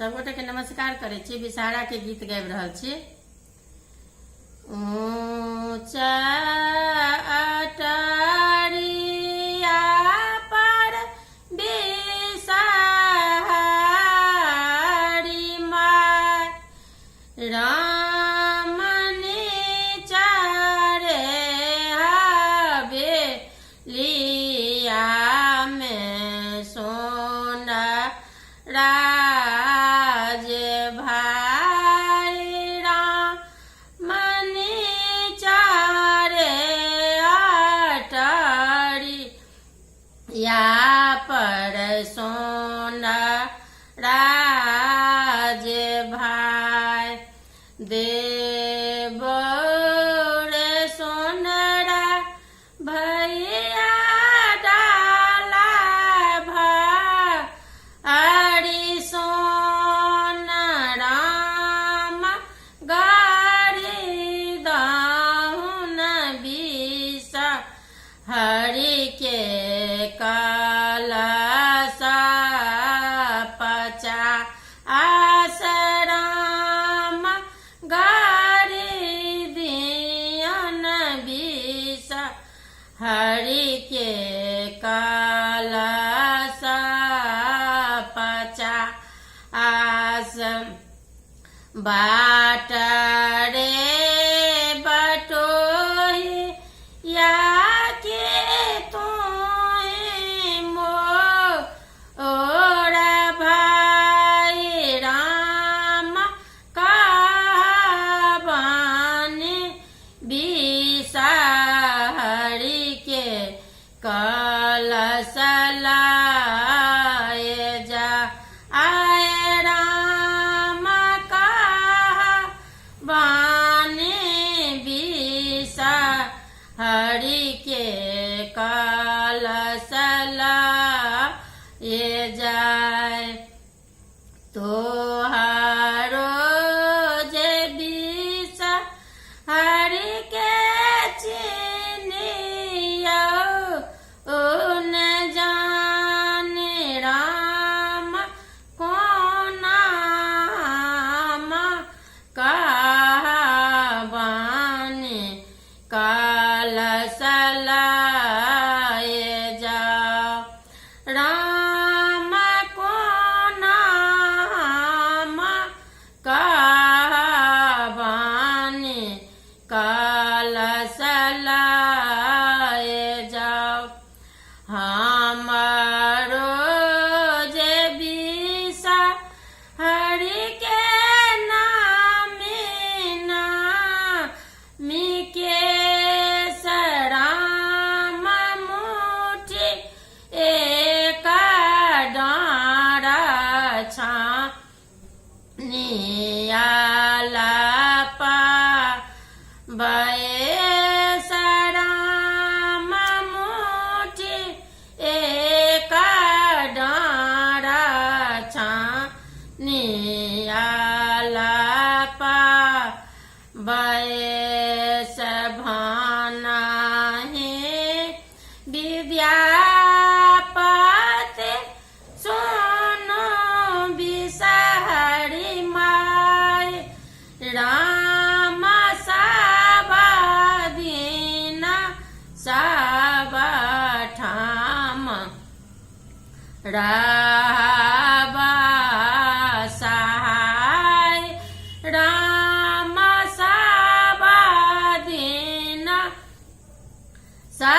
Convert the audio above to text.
सबगोटे के नमस्कार करे छी। विषहारा के गीत गाबि रहल छी। ऊंचा अटारिया पर विषहारी माय रामनी चारे हवेलिया में सोना राज भाई रामनी चारे अटारिया पर सोना राज भाई देव रे सोनरा भैया डाला भारी सोन राम गारी दाहुन बीसा हरि के कलसा पचा आसराम गारी दियन बीसा हरि के कलसा पचा आस बाट रे बटोही या के तोहि मोरा भाई राम कहबानी विषहारी के कलश लाए जा आए राम कहबानी विषहारी के कलश लाए जाए तोहारो जे विषहारी के चिनिया उन जाने राम कोना कहबानी कलश लाए जाओ राम कोना कहबानी कलश लाए जाओ हमारो जे विषहारी के नामी के राम मुठी एक डाँडा छानियाला पा बयस राम मुठी एक डाँडा छानियाला पा बयस भानाहि विद्यापति सोनो विषहारी माय राम साबा दिन साबा ठाम राबा सहाय राम साबा दिन सा